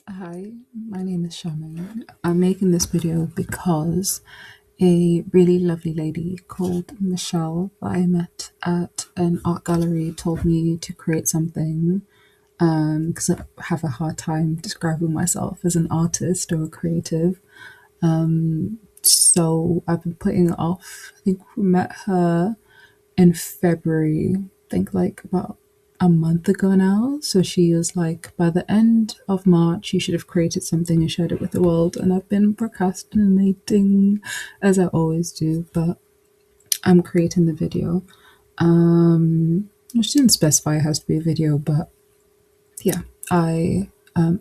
Hi, my name is Charmaine. I'm making this video because a really lovely lady called Michelle that I met at an art gallery told me to create something because I have a hard time describing myself as an artist or a creative. So I've been putting it off. I think we met her in February, I think like about a month ago now. So she was like, by the end of March, you should have created something and shared it with the world. And I've been procrastinating as I always do, but I'm creating the video. She didn't specify it has to be a video, but yeah, I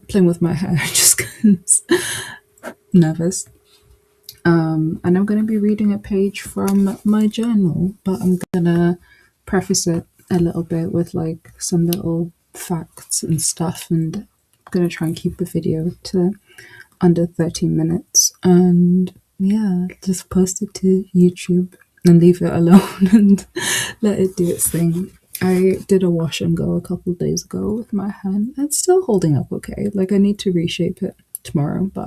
playing with my hair just because nervous. And I'm going to be reading a page from my journal, but I'm going to preface it a little bit with like some little facts and stuff. And I'm going to try and keep the video to under 13 minutes. And yeah, just post it to YouTube and leave it alone and let it do its thing. I did a wash and go a couple of days ago with my hand. It's still holding up okay. Like I need to reshape it tomorrow, but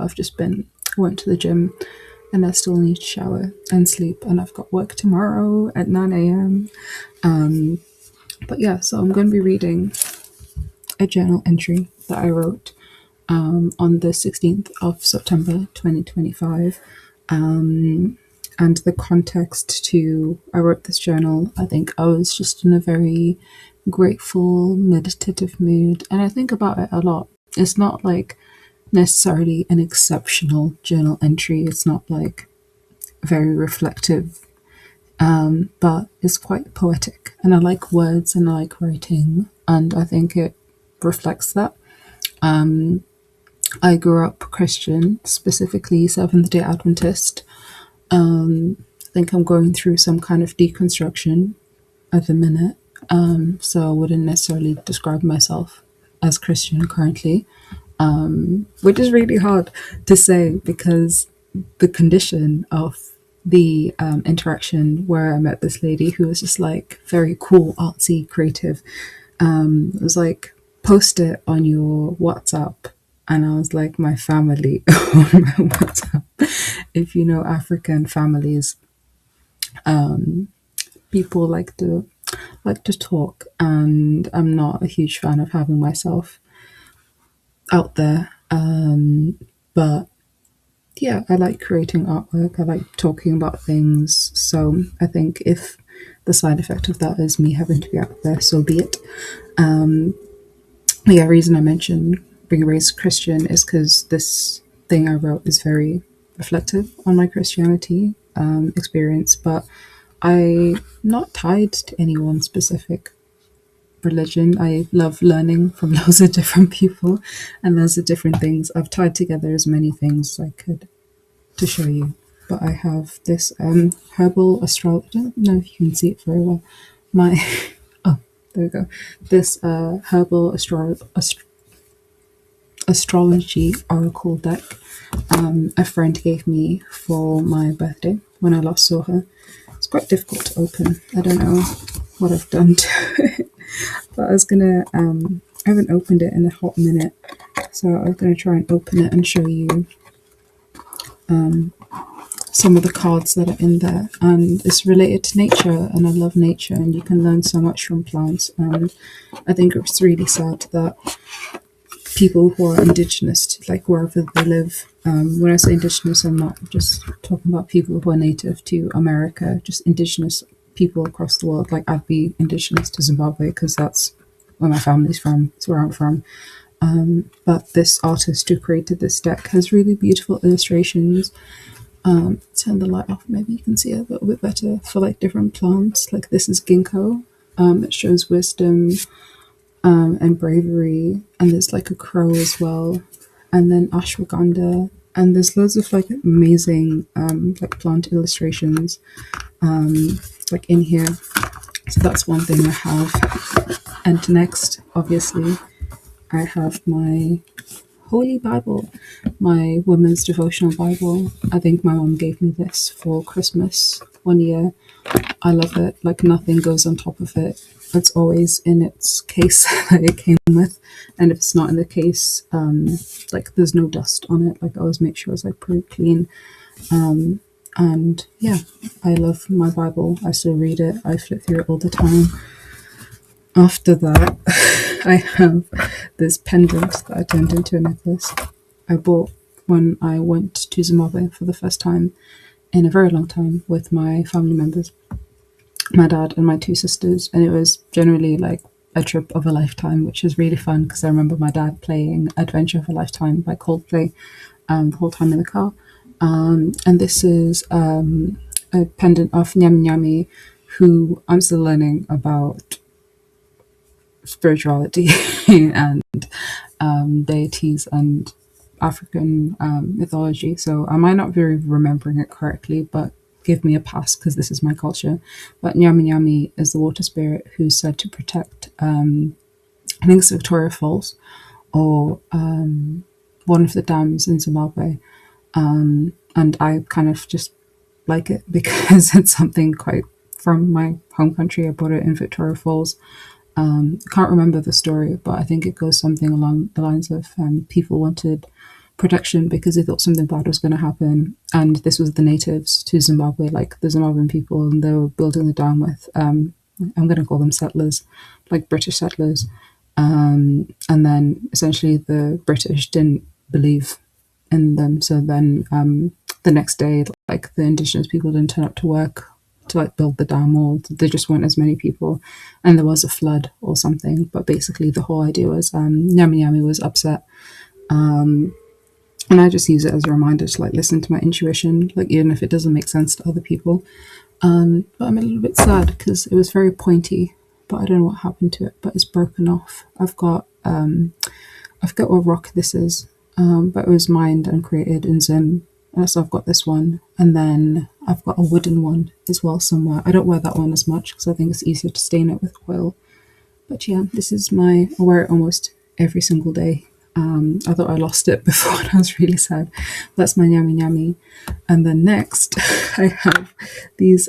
went to the gym and I still need to shower and sleep, and I've got work tomorrow at 9 a.m. But yeah, so I'm going to be reading a journal entry that I wrote on the 16th of September 2025. And the context to I wrote this journal, I think I was just in a very grateful, meditative mood, and I think about it a lot. It's not like necessarily an exceptional journal entry, it's not like very reflective, but it's quite poetic. And I like words and I like writing, and I think it reflects that. I grew up Christian, specifically Seventh day Adventist. I think I'm going through some kind of deconstruction at the minute, so I wouldn't necessarily describe myself as Christian currently, which is really hard to say because the condition of the interaction where I met this lady who was just like very cool, artsy, creative. It was like, post it on your WhatsApp. And I was like, my family on my WhatsApp. If you know African families, people like to talk, and I'm not a huge fan of having myself out there. But yeah, I like creating artwork. I like talking about things. So I think if the side effect of that is me having to be out there, so be it. The reason I mentioned being raised Christian is because this thing I wrote is very reflective on my Christianity experience, but I'm not tied to any one specific religion. I love learning from loads of different people and loads of different things. I've tied together as many things as I could to show you. But I have this herbal astrology. I don't know if you can see it very well. My oh, there we go. This herbal astrology oracle deck. A friend gave me for my birthday when I last saw her. It's quite difficult to open. I don't know what I've done to it, but I was gonna. I haven't opened it in a hot minute, so I was gonna try and open it and show you some of the cards that are in there. And it's related to nature, and I love nature, and you can learn so much from plants. And I think it's really sad that people who are indigenous to like wherever they live. When I say indigenous, I'm not just talking about people who are native to America, just indigenous people across the world. Like I'd be indigenous to Zimbabwe because that's where my family's from, it's where I'm from. But this artist who created this deck has really beautiful illustrations. Turn the light off, maybe you can see it a little bit better, for like different plants. Like this is ginkgo. It shows wisdom and bravery, and there's like a crow as well, and then ashwagandha, and there's loads of like amazing like plant illustrations like in here. So that's one thing I have. And next, obviously, I have my Holy Bible, my women's devotional Bible. I think my mom gave me this for Christmas one year. I love it. Like nothing goes on top of it. it's always in its case that it came with, and if it's not in the case, like there's no dust on it. Like I always make sure it's like pretty clean. And yeah, I love my Bible. I still read it. I flip through it all the time. After that, I have this pendant that I turned into a necklace. I bought when I went to Zimbabwe for the first time in a very long time with my family members, my dad and my two sisters, and it was generally like a trip of a lifetime, which is really fun because I remember my dad playing Adventure of a Lifetime by Coldplay the whole time in the car. And this is a pendant of Nyami Nyami, who I'm still learning about spirituality and deities and African mythology. So I might not be remembering it correctly, but give me a pass because this is my culture. But Nyami Nyami is the water spirit who's said to protect, I think it's Victoria Falls or one of the dams in Zimbabwe. And I kind of just like it because it's something quite from my home country. I bought it in Victoria Falls. I can't remember the story, but I think it goes something along the lines of people wanted protection because they thought something bad was going to happen. And this was the natives to Zimbabwe, like the Zimbabwean people, and they were building the dam with, I'm going to call them settlers, like British settlers. And then essentially the British didn't believe in them. So then the next day, like the indigenous people didn't turn up to work to like build the dam, or there just weren't as many people, and there was a flood or something. But basically, the whole idea was Nyami Nyami was upset, and I just use it as a reminder to like listen to my intuition, like even if it doesn't make sense to other people. But I'm a little bit sad because it was very pointy, but I don't know what happened to it. But it's broken off. I've got I forget what rock this is, but it was mined and created in Zim. So I've got this one, and then I've got a wooden one as well somewhere. I don't wear that one as much because I think it's easier to stain it with oil. But yeah, this is I wear it almost every single day. I thought I lost it before and I was really sad. That's my Nyami Nyami. And then next, I have these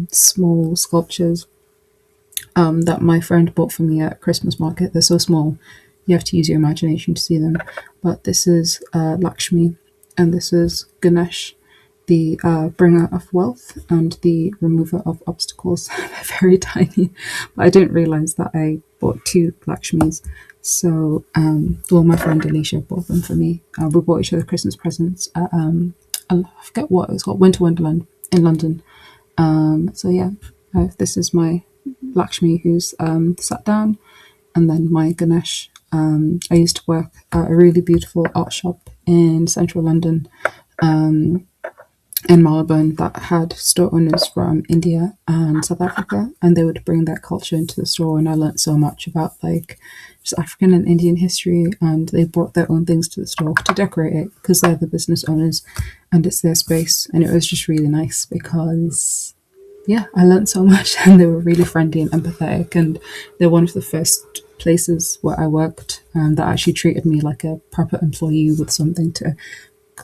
small sculptures that my friend bought for me at Christmas market. They're so small, you have to use your imagination to see them. But this is Lakshmi, and this is Ganesh, the bringer of wealth and the remover of obstacles. They're very tiny, but I didn't realize that I bought two Lakshmis. So, well, my friend Alicia bought them for me. We bought each other Christmas presents at, I forget what it was called, Winter Wonderland in London. So yeah, this is my Lakshmi who's sat down, and then my Ganesh. I used to work at a really beautiful art shop in central London, in Marylebone, that had store owners from India and South Africa, and they would bring their culture into the store. And I learned so much about like just African and Indian history, and they brought their own things to the store to decorate it because they're the business owners and it's their space. And it was just really nice because yeah, I learned so much, and they were really friendly and empathetic, and they're one of the first places where I worked that actually treated me like a proper employee with something to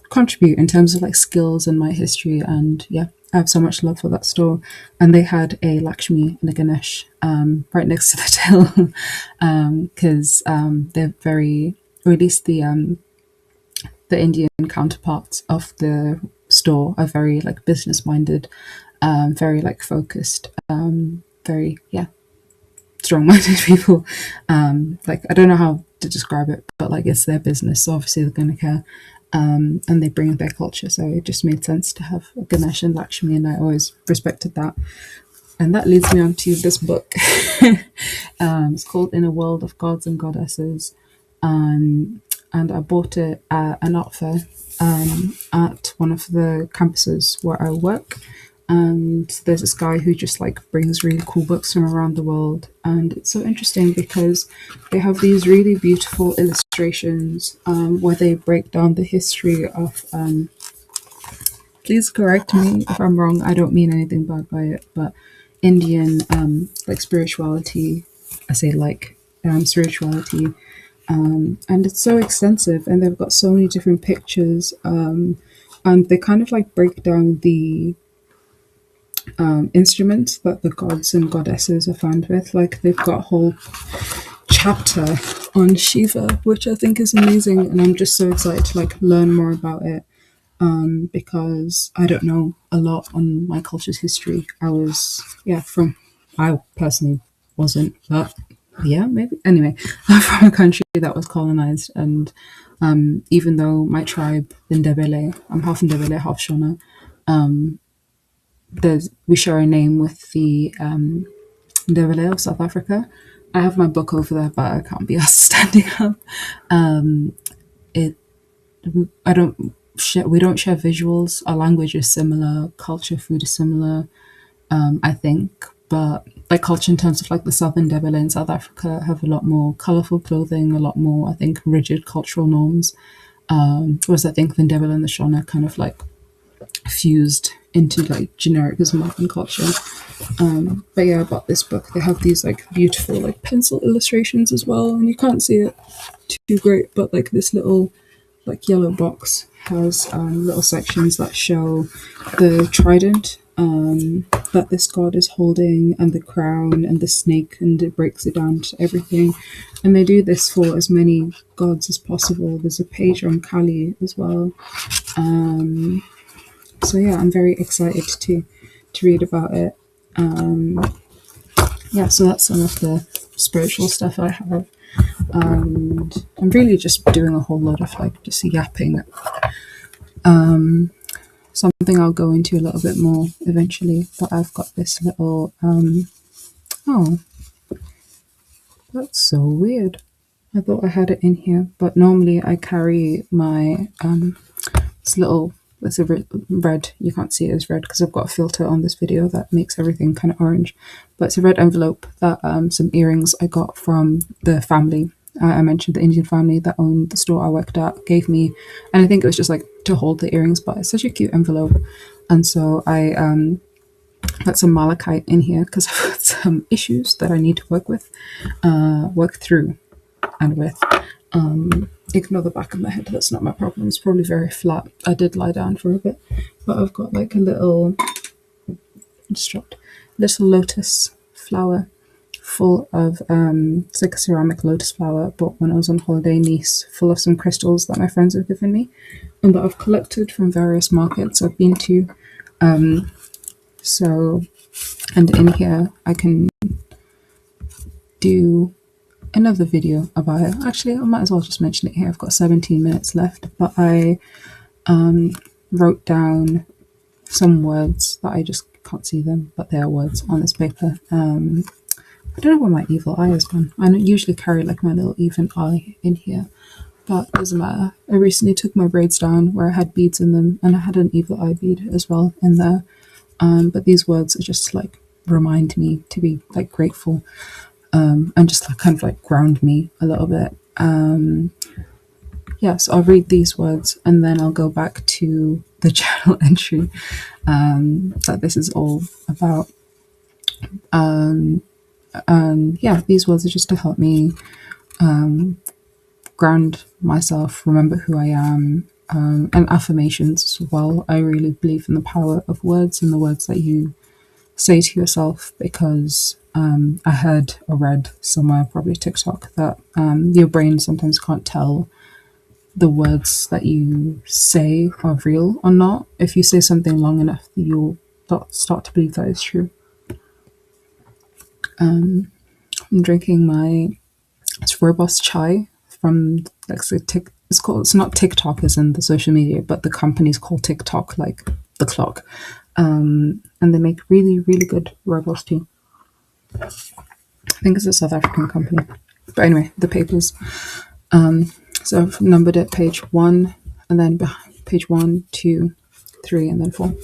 contribute in terms of like skills and my history. And yeah, I have so much love for that store. And they had a Lakshmi and a Ganesh right next to the till because they're very, or at least the Indian counterparts of the store are very like business minded, very like focused, very yeah, strong-minded people. Like I don't know how to describe it, but like it's their business, so obviously they're going to care. And they bring their culture, so it just made sense to have Ganesh and Lakshmi, and I always respected that. And that leads me on to this book. It's called In a World of Gods and Goddesses, and I bought it at an art fair at one of the campuses where I work. And there's this guy who just like brings really cool books from around the world, and it's so interesting because they have these really beautiful illustrations where they break down the history of please correct me if I'm wrong, I don't mean anything bad by it, but Indian like spirituality. I say like spirituality, and it's so extensive, and they've got so many different pictures, and they kind of like break down the instruments that the gods and goddesses are found with. Like they've got a whole chapter on Shiva, which I think is amazing, and I'm just so excited to like learn more about it. Because I don't know a lot on my culture's history. I personally wasn't, but yeah, maybe. Anyway, I'm from a country that was colonized, and even though my tribe, the Ndebele, I'm half Ndebele, half Shona, we share a name with the Ndebele of South Africa. I have my book over there, but I can't be asked standing up. It I don't share, we don't share visuals. Our language is similar, culture, food is similar, I think. But like culture in terms of like the Southern Ndebele in South Africa have a lot more colourful clothing, a lot more, I think, rigid cultural norms. Whereas I think the Ndebele and the Shona kind of like fused into like generic as modern culture. But yeah, about this book, they have these like beautiful like pencil illustrations as well, and you can't see it too great, but like this little like yellow box has little sections that show the trident that this god is holding, and the crown and the snake, and it breaks it down to everything. And they do this for as many gods as possible. There's a page on Kali as well. So yeah, I'm very excited to read about it. Yeah, so that's some of the spiritual stuff I have. And I'm really just doing a whole lot of like just yapping. Something I'll go into a little bit more eventually, but I've got this little oh, that's so weird. I thought I had it in here, but normally I carry my this little, it's a red, you can't see it as red because I've got a filter on this video that makes everything kind of orange, but it's a red envelope that some earrings I got from the family. I mentioned the Indian family that owned the store I worked at gave me, and I think it was just like to hold the earrings, but it's such a cute envelope. And so I got some malachite in here because I've got some issues that I need to work through and with. Ignore the back of my head, that's not my problem. It's probably very flat. I did lie down for a bit, but I've got like a little lotus flower full of it's like a ceramic lotus flower I bought when I was on holiday in Nice, full of some crystals that my friends have given me and that I've collected from various markets I've been to. So, and in here I can do another video about it. Actually, I might as well just mention it here. I've got 17 minutes left, but I wrote down some words that I just can't see them, but they are words on this paper. I don't know where my evil eye has gone. I usually carry like my little even eye in here, but it doesn't matter. I recently took my braids down where I had beads in them, and I had an evil eye bead as well in there. But these words are just like remind me to be like grateful, and just like kind of like ground me a little bit. Yeah, so I'll read these words and then I'll go back to the journal entry that this is all about. Yeah, these words are just to help me ground myself, remember who I am, and affirmations as well. I really believe in the power of words and the words that you say to yourself, because I heard or read somewhere, probably TikTok, that your brain sometimes can't tell the words that you say are real or not. If you say something long enough, you'll start to believe that is true. I'm drinking it's robust chai from it's not TikTok as in the social media, but the company's called TikTok, like the clock. And they make really, really good robust tea. I think it's a South African company. But anyway, the papers. So I've numbered it page 1, and then page 1, 2, 3, and then 4.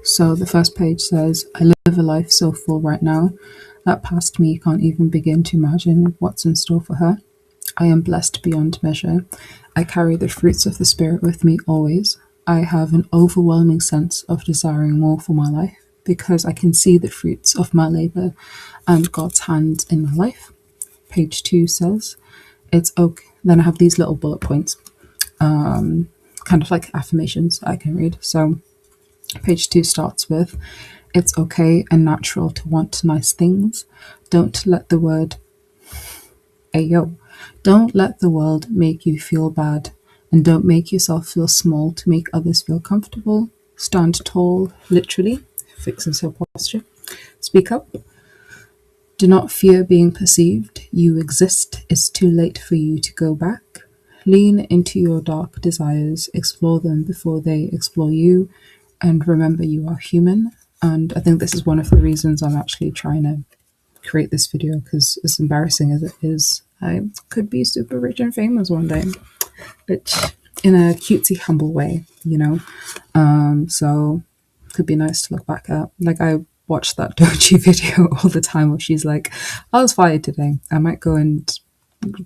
So the first page says, I live a life so full right now that past me can't even begin to imagine what's in store for her. I am blessed beyond measure. I carry the fruits of the Spirit with me always. I have an overwhelming sense of desiring more for my life because I can see the fruits of my labor and God's hand in my life. Page 2 says, it's okay. Then I have these little bullet points, kind of like affirmations I can read. So page 2 starts with, It's okay and natural to want nice things. Don't let the word, ayo, don't let the world make you feel bad. And don't make yourself feel small to make others feel comfortable. Stand tall, literally, fixing your posture. Speak up. Do not fear being perceived. You exist. It's too late for you to go back. Lean into your dark desires. Explore them before they explore you. And remember, you are human. And I think this is one of the reasons I'm actually trying to create this video, because as embarrassing as it is, I could be super rich and famous one day, but in a cutesy, humble way, you know? So could be nice to look back at. Like, I watch that Doji video all the time where she's like, I was fired today. I might go and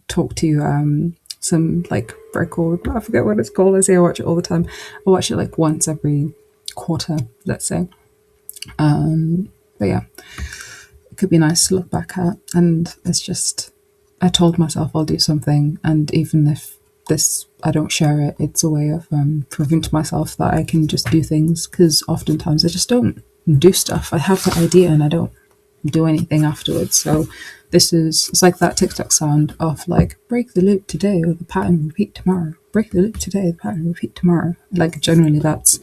talk to some like record, I forget what it's called. I say I watch it all the time. I watch it like once every quarter, let's say. But yeah, it could be nice to look back at. And it's just, I told myself I'll do something, and even if I don't share it, it's a way of proving to myself that I can just do things, because oftentimes I just don't do stuff. I have the idea and I don't do anything afterwards. So it's like that TikTok sound of like, break the loop today or the pattern repeat tomorrow. Break the loop today, the pattern repeat tomorrow. Like, generally that's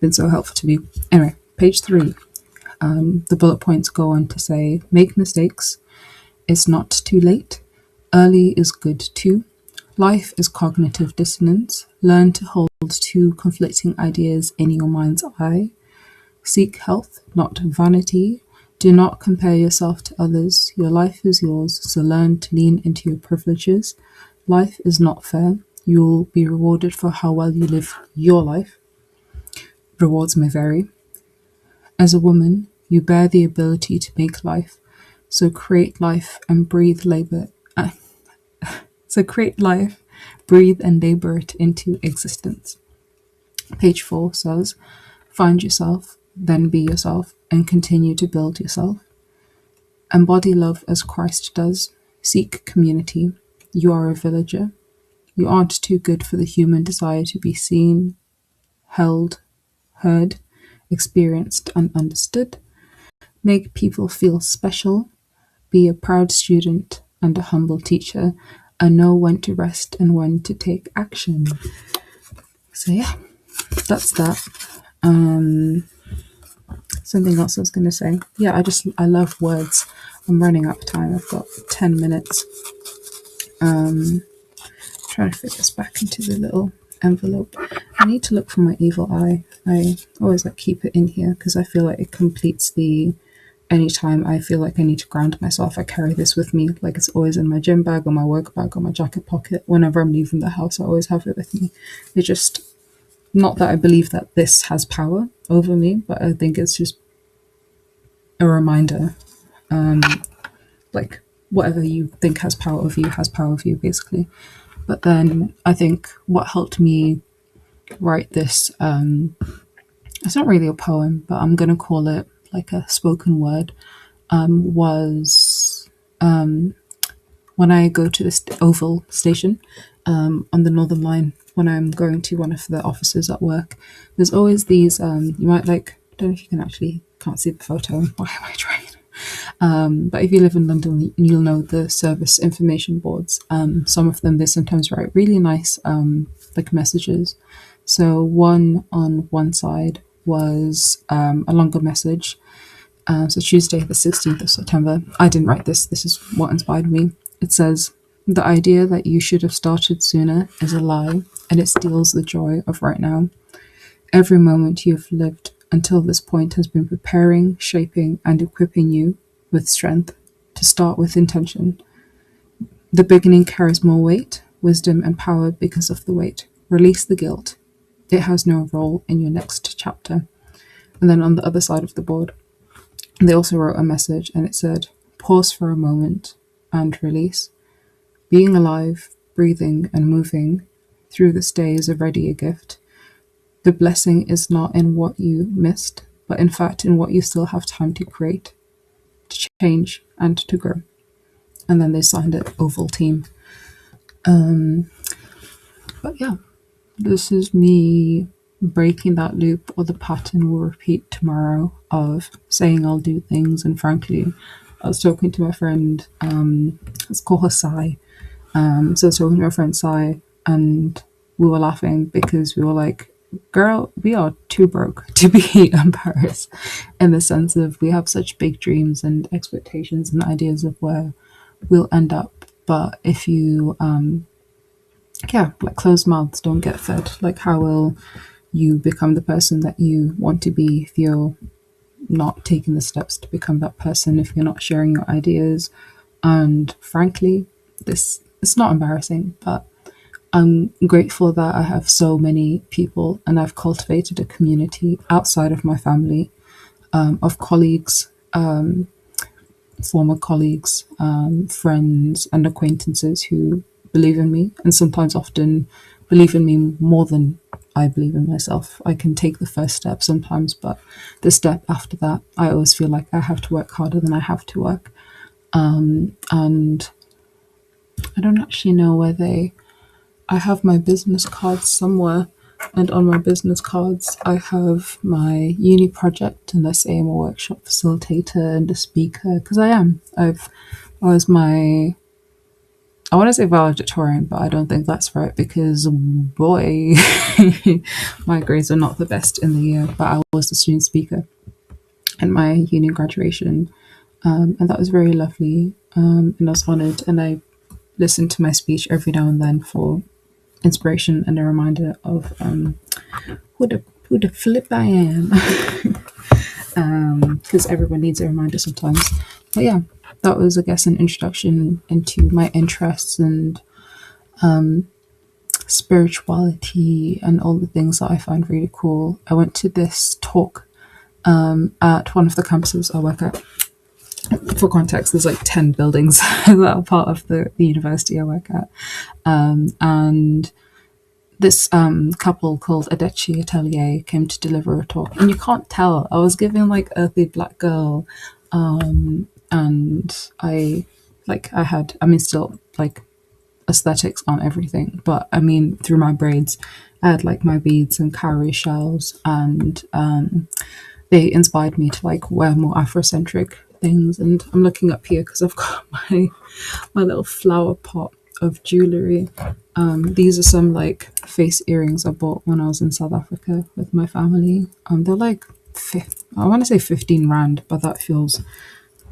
been so helpful to me. Anyway, page 3. The bullet points go on to say, make mistakes. It's not too late. Early is good too. Life is cognitive dissonance. Learn to hold two conflicting ideas in your mind's eye. Seek health, not vanity. Do not compare yourself to others. Your life is yours, so learn to lean into your privileges. Life is not fair. You will be rewarded for how well you live your life. Rewards may vary. As a woman, you bear the ability to make life, so create life and breathe labor. So create life, breathe and labor it into existence. Page 4 says, find yourself, then be yourself, and continue to build yourself. Embody love as Christ does. Seek community. You are a villager. You aren't too good for the human desire to be seen, held, heard, experienced, and understood. Make people feel special. Be a proud student and a humble teacher, and know when to rest and when to take action. So yeah, that's that. Something else I was going to say. Yeah, I love words. I'm running out of time. I've got 10 minutes. Trying to fit this back into the little envelope. I need to look for my evil eye. I always like keep it in here because I feel like it completes the, anytime I feel like I need to ground myself, I carry this with me. Like, it's always in my gym bag or my work bag or my jacket pocket. Whenever I'm leaving the house, I always have it with me. It just, not that I believe that this has power over me, but I think it's just a reminder. Like, whatever you think has power over you has power over you, basically. But then I think what helped me write this, it's not really a poem, but I'm going to call it like a spoken word, was when I go to this Oval station on the Northern Line, when I'm going to one of the offices at work, there's always these, you might like, I don't know if you can't see the photo, why am I trying? But if you live in London, you'll know the service information boards. Some of them, they sometimes write really nice like messages. So one on one side was a longer message. So Tuesday, the 16th of September. I didn't write this. This is what inspired me. It says, the idea that you should have started sooner is a lie, and it steals the joy of right now. Every moment you've lived until this point has been preparing, shaping, and equipping you with strength to start with intention. The beginning carries more weight, wisdom, and power because of the weight. Release the guilt. It has no role in your next chapter. And then on the other side of the board, they also wrote a message, and it said, pause for a moment and release. Being alive, breathing, and moving through this day is already a gift. The blessing is not in what you missed, but in fact in what you still have time to create, to change, and to grow. And then they signed it Oval Team. But yeah, this is me breaking that loop, or the pattern will repeat tomorrow. of saying I'll do things. And frankly, I was talking to my friend, let's call her Sai. So I was talking to my friend Sai, and we were laughing because we were like, girl, we are too broke to be embarrassed, in the sense of we have such big dreams and expectations and ideas of where we'll end up. But if you, yeah, like closed mouths don't get fed. Like, how will you become the person that you want to be if you're not taking the steps to become that person, if you're not sharing your ideas? And frankly, this it's not embarrassing, but I'm grateful that I have so many people and I've cultivated a community outside of my family, of colleagues, former colleagues, friends, and acquaintances who believe in me, and sometimes often believe in me more than I believe in myself. I can take the first step sometimes, but the step after that, I always feel like I have to work harder than I have to work. And I don't actually know where I have my business cards somewhere, and on my business cards, I have my uni project, and I say I'm a workshop facilitator and a speaker, because I am. I was I want to say valedictorian, but I don't think that's right because, boy, my grades are not the best in the year, but I was the student speaker at my uni graduation, and that was very lovely, and I was honoured, and I listened to my speech every now and then for inspiration and a reminder of who the flip I am, because everyone needs a reminder sometimes. But yeah, that was, I guess, an introduction into my interests and spirituality and all the things that I find really cool. I went to this talk at one of the campuses I work at. For context, there's like 10 buildings that are part of the university I work at, and this couple called Adechi Atelier came to deliver a talk, and you can't tell. I was giving like earthy black girl, and I mean, still like aesthetics on everything, but I mean, through my braids, I had like my beads and cowrie shells, and they inspired me to like wear more Afrocentric things. And I'm looking up here because I've got my little flower pot of jewelry. These are some like face earrings I bought when I was in South Africa with my family. They're like I want to say 15 rand, but that feels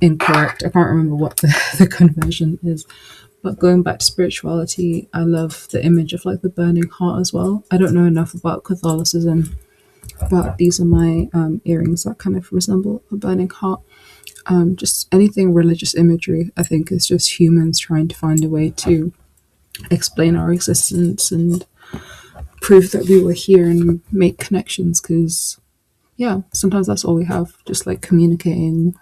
incorrect. I can't remember what the conversion is. But going back to spirituality, I love the image of like the burning heart as well. I don't know enough about Catholicism, but these are my earrings that kind of resemble a burning heart. Just anything religious imagery, I think, is just humans trying to find a way to explain our existence and prove that we were here and make connections, because yeah, sometimes that's all we have, just like communicating.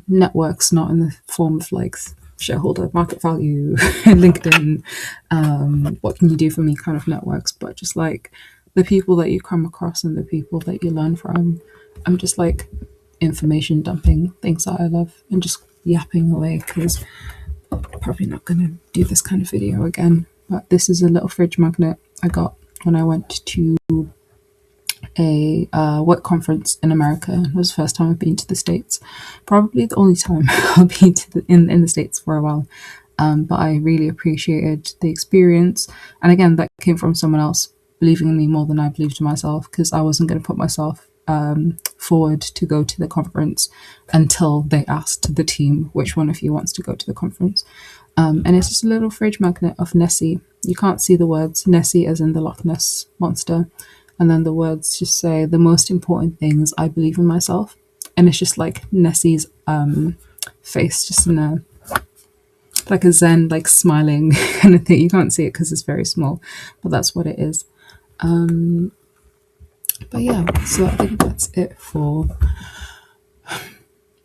Networks, not in the form of like shareholder market value, LinkedIn, what can you do for me kind of networks, but just like the people that you come across and the people that you learn from. I'm just like information dumping things that I love and just yapping away, because I'm probably not going to do this kind of video again. But this is a little fridge magnet I got when I went to a work conference in America. It was the first time I've been to the States, probably the only time I'll be in the States for a while. But I really appreciated the experience, and again, that came from someone else believing in me more than I believed in myself, because I wasn't going to put myself forward to go to the conference until they asked the team which one of you wants to go to the conference. And it's just a little fridge magnet of Nessie. You can't see the words Nessie as in the Loch Ness monster, and then the words just say the most important thing is I believe in myself, and it's just like Nessie's face, just in a like a zen, like smiling kind of thing. You can't see it because it's very small, but that's what it is. But yeah, so I think that's it for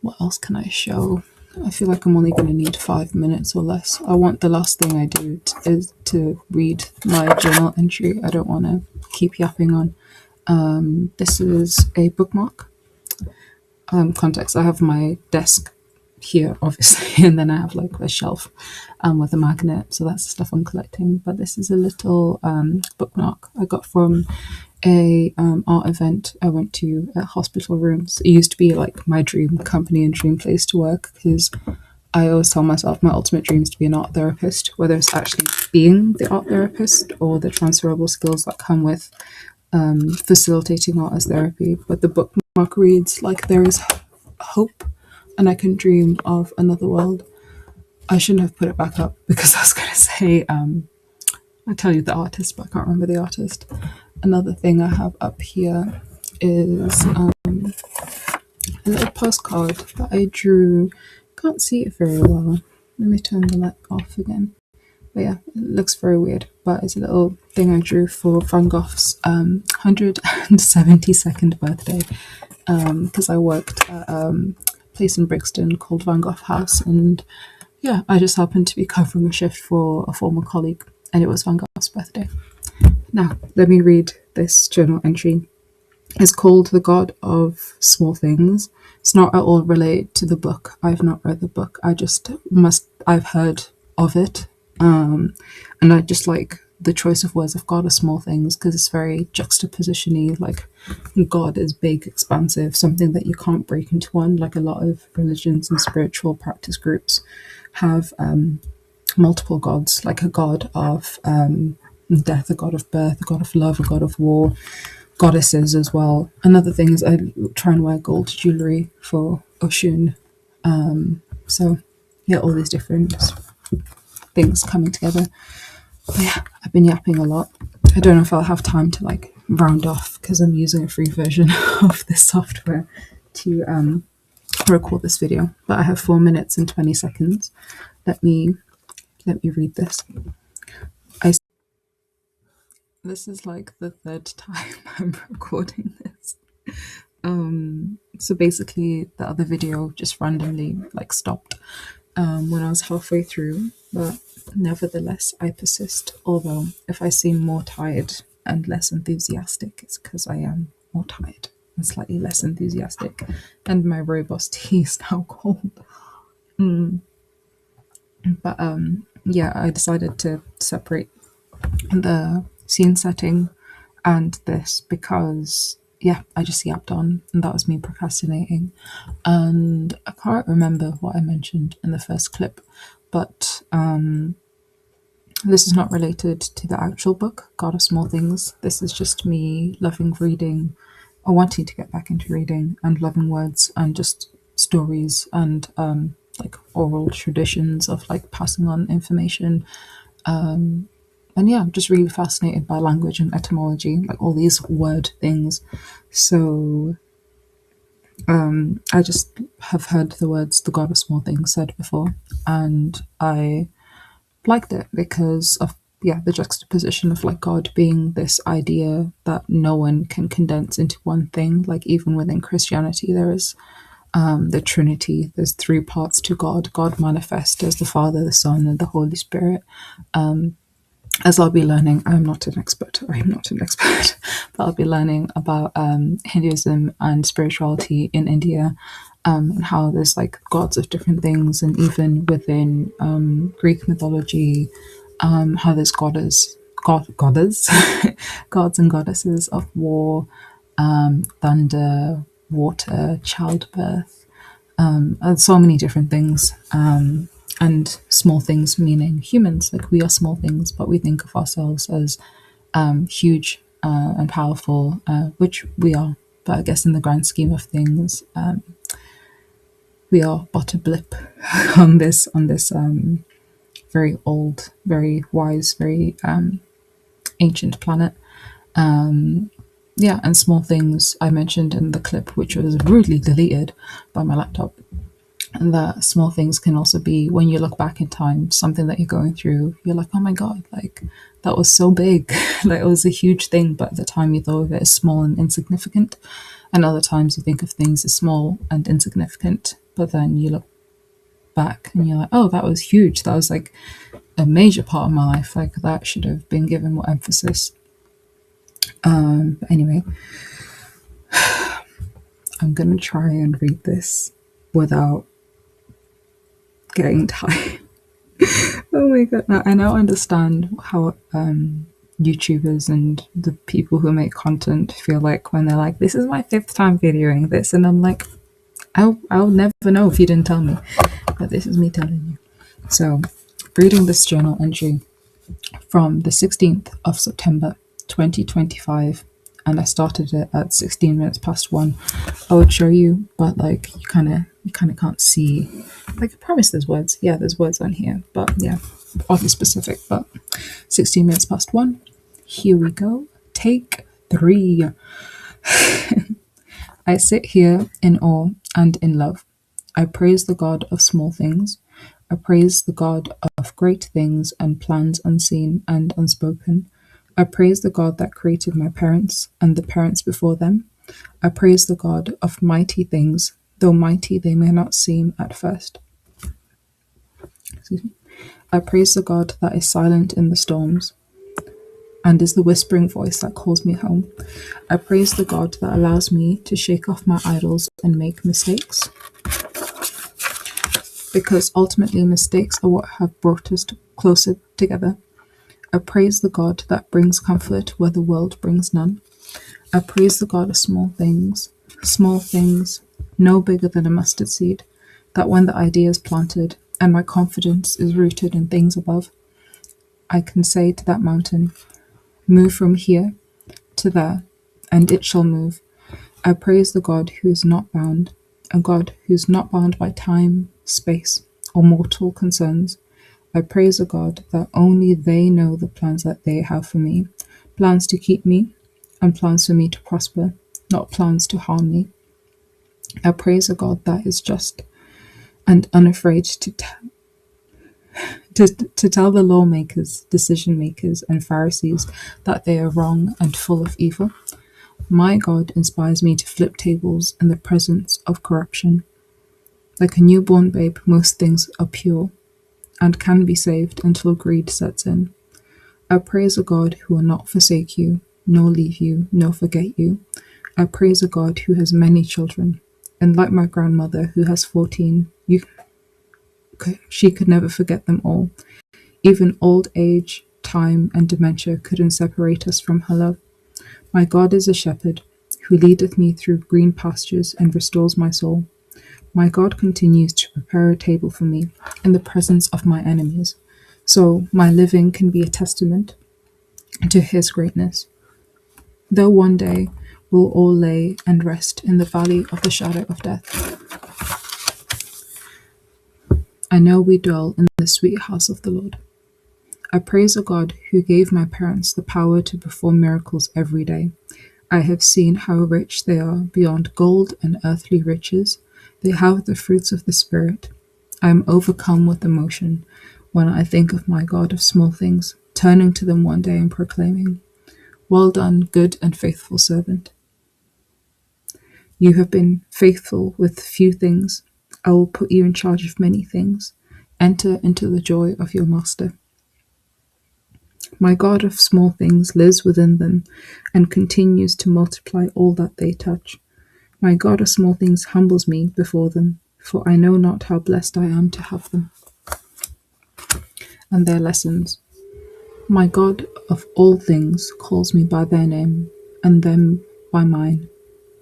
what else can I show. I feel like I'm only going to need 5 minutes or less. I want the last thing I do is to read my journal entry. I don't want to keep yapping on. This is a bookmark. Context, I have my desk here, obviously, and then I have like a shelf with a magnet, so that's the stuff I'm collecting. But this is a little bookmark I got from a art event I went to at Hospital Rooms. It used to be like my dream company and dream place to work, because I always tell myself my ultimate dream is to be an art therapist, whether it's actually being the art therapist or the transferable skills that come with facilitating art as therapy. But the bookmark reads like there is hope and I can dream of another world. I shouldn't have put it back up because I was going to say, I tell you the artist, but I can't remember the artist. Another thing I have up here is a little postcard that I drew. Can't see it very well. Let me turn the light off again. But yeah, it looks very weird, but it's a little thing I drew for Van Gogh's 172nd birthday, because I worked at a place in Brixton called Van Gogh House, and yeah, I just happened to be covering a shift for a former colleague, and it was Van Gogh's birthday. Now, let me read this journal entry. It's called The God of Small Things. It's not at all related to the book. I've not read the book. I've heard of it. And I just like the choice of words of God of small things, because it's very juxtaposition-y. Like, God is big, expansive, something that you can't break into one. Like a lot of religions and spiritual practice groups have multiple gods, like a god of death, a god of birth, a god of love, a god of war, goddesses as well. Another thing is I try and wear gold jewelry for Oshun. So yeah, all these different things coming together. But yeah, I've been yapping a lot. I don't know if I'll have time to like round off because I'm using a free version of this software to record this video. But I have 4 minutes and 20 seconds. Let me read this. This is like the third time I'm recording this. So basically the other video just randomly like stopped when I was halfway through, but nevertheless I persist. Although if I seem more tired and less enthusiastic, it's because I am more tired and slightly less enthusiastic, and my rooibos tea is now cold. But yeah, I decided to separate the scene setting and this because yeah, I just yapped on, and that was me procrastinating. And I can't remember what I mentioned in the first clip, but this is not related to the actual book, God of Small Things. This is just me loving reading, or wanting to get back into reading, and loving words and just stories and like oral traditions of like passing on information. And yeah, I'm just really fascinated by language and etymology, like all these word things. So I just have heard the words "the God of Small Things" said before, and I liked it because of the juxtaposition of like God being this idea that no one can condense into one thing. Like even within Christianity, there is the Trinity. There's 3 parts to God. God manifest as the Father, the Son, and the Holy Spirit. As I'll be learning, I'm not an expert, but I'll be learning about Hinduism and spirituality in India, and how there's like gods of different things, and even within Greek mythology, how there's goddess, gods and goddesses of war, thunder, water, childbirth, and so many different things. And small things meaning humans, like we are small things, but we think of ourselves as huge and powerful, which we are. But I guess in the grand scheme of things, we are but a blip on this very old, very wise, very ancient planet. Yeah, and small things I mentioned in the clip, which was rudely deleted by my laptop. And that small things can also be, when you look back in time, something that you're going through, you're like, oh my God, like that was so big. Like it was a huge thing, but at the time you thought of it as small and insignificant. And other times you think of things as small and insignificant, but then you look back and you're like, oh, that was huge. That was like a major part of my life. Like that should have been given more emphasis. But anyway, I'm going to try and read this without getting tired. Oh my god! Now I now understand how YouTubers and the people who make content feel like when they're like, "This is my fifth time videoing this," and I'm like, "I'll never know if you didn't tell me." But this is me telling you. So, reading this journal entry from the 16th of September 2025, and I started it at 16 minutes past 1. I would show you, but like you kind of can't see. Like, I promise there's words. Yeah, there's words on here, but yeah, oddly specific. But 16 minutes past 1. Here we go. Take 3. I sit here in awe and in love. I praise the God of small things. I praise the God of great things and plans unseen and unspoken. I praise the God that created my parents and the parents before them. I praise the God of mighty things, though mighty they may not seem at first. Excuse me. I praise the God that is silent in the storms and is the whispering voice that calls me home. I praise the God that allows me to shake off my idols and make mistakes, because ultimately mistakes are what have brought us closer together. I praise the God that brings comfort where the world brings none. I praise the God of small things, no bigger than a mustard seed, that when the idea is planted and my confidence is rooted in things above, I can say to that mountain, move from here to there, and it shall move. I praise the God who is not bound, a God who is not bound by time, space, or mortal concerns. I praise a God that only they know the plans that they have for me, plans to keep me, and plans for me to prosper, not plans to harm me. I praise a God that is just and unafraid to tell the lawmakers, decision makers, and Pharisees that they are wrong and full of evil. My God inspires me to flip tables in the presence of corruption. Like a newborn babe, most things are pure and can be saved until greed sets in. I praise a God who will not forsake you, nor leave you, nor forget you. I praise a God who has many children, and like my grandmother who has 14, she could never forget them all. Even old age, time, and dementia couldn't separate us from her love. My God is a shepherd who leadeth me through green pastures and restores my soul. My God continues to prepare a table for me in the presence of my enemies, so my living can be a testament to his greatness. Though one day we'll all lay and rest in the valley of the shadow of death, I know we dwell in the sweet house of the Lord. I praise a God who gave my parents the power to perform miracles every day. I have seen how rich they are beyond gold and earthly riches. They have the fruits of the Spirit. I am overcome with emotion when I think of my God of small things, turning to them one day and proclaiming, well done, good and faithful servant. You have been faithful with few things. I will put you in charge of many things. Enter into the joy of your master. My God of small things lives within them and continues to multiply all that they touch. My God of small things humbles me before them, for I know not how blessed I am to have them. And their lessons. My God of all things calls me by their name, and them by mine.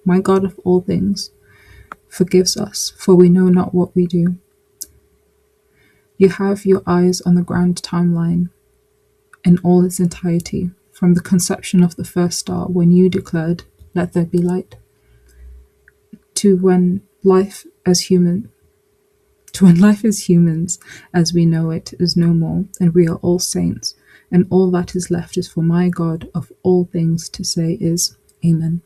My God of all things forgives us, for we know not what we do. You have your eyes on the grand timeline in all its entirety, from the conception of the first star when you declared, let there be light, to when life as humans as we know it is no more, and we are all saints, and all that is left is for my God of all things to say is, Amen.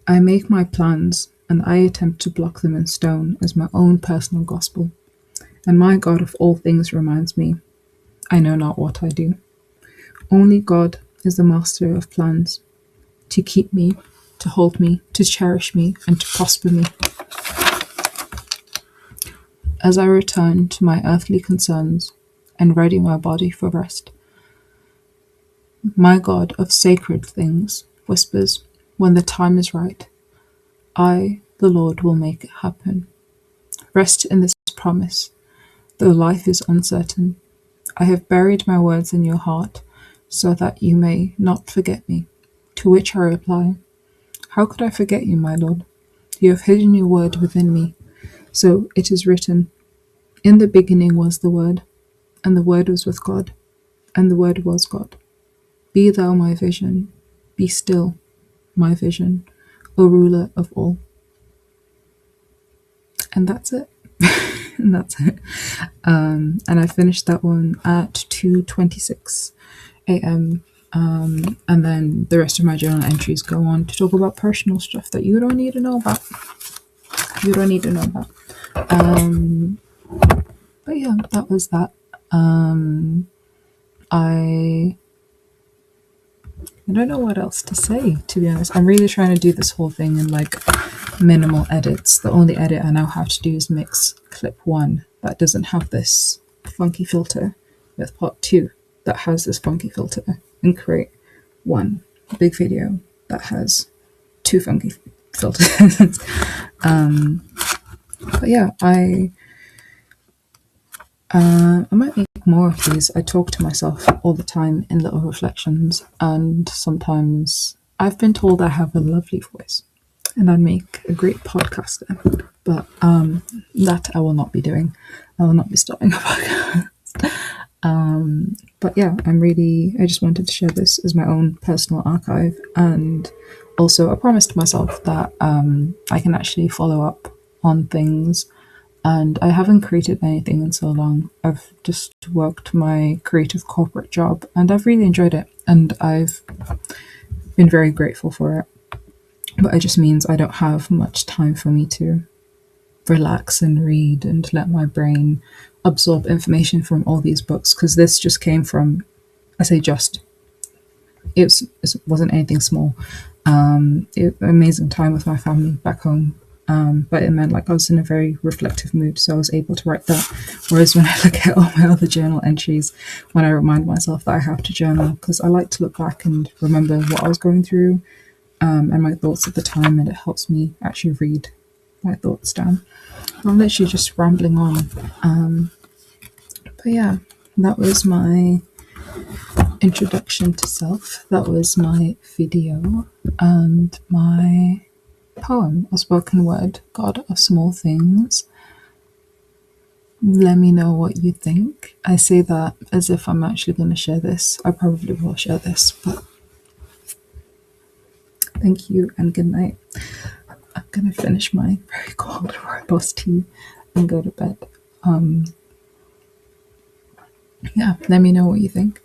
I make my plans, and I attempt to block them in stone as my own personal gospel, and my God of all things reminds me, I know not what I do. Only God is the master of plans, to keep me, to hold me, to cherish me, and to prosper me. As I return to my earthly concerns and ready my body for rest, my God of sacred things whispers, when the time is right, I, the Lord, will make it happen. Rest in this promise, though life is uncertain. I have buried my words in your heart, so that you may not forget me. To which I reply, how could I forget you, my Lord? You have hidden your word within me. So it is written, in the beginning was the Word, and the Word was with God, and the Word was God. Be thou my vision, be still my vision, O ruler of all. And that's it. And that's it. And I finished that one at 2:26 a.m. And then the rest of my journal entries go on to talk about personal stuff that you don't need to know about. You don't need to know about. But yeah, that was that. I don't know what else to say, to be honest. I'm really trying to do this whole thing in like minimal edits. The only edit I now have to do is mix clip 1 that doesn't have this funky filter with part 2 that has this funky filter, and create one big video that has 2 funky filters. But yeah, I might make more of these. I talk to myself all the time in little reflections, and sometimes I've been told I have a lovely voice and I make a great podcaster, but that I will not be doing. I will not be starting a podcast. But yeah, I just wanted to share this as my own personal archive, and also I promised myself that I can actually follow up on things. And I haven't created anything in so long. I've just worked my creative corporate job, and I've really enjoyed it, and I've been very grateful for it. But it just means I don't have much time for me to relax and read and let my brain absorb information from all these books, because this just came from, I say just, it wasn't anything small. Amazing time with my family back home. But it meant like I was in a very reflective mood, so I was able to write that. Whereas when I look at all my other journal entries, when I remind myself that I have to journal, because I like to look back and remember what I was going through, and my thoughts at the time, and it helps me actually read my thoughts down. I'm literally just rambling on. But yeah, that was my introduction to self. That was my video and my poem, a spoken word, God of Small Things. Let me know what you think. I say that as if I'm actually going to share this. I probably will share this, but thank you and good night. I'm going to finish my very cold rooibos tea and go to bed. Yeah, let me know what you think.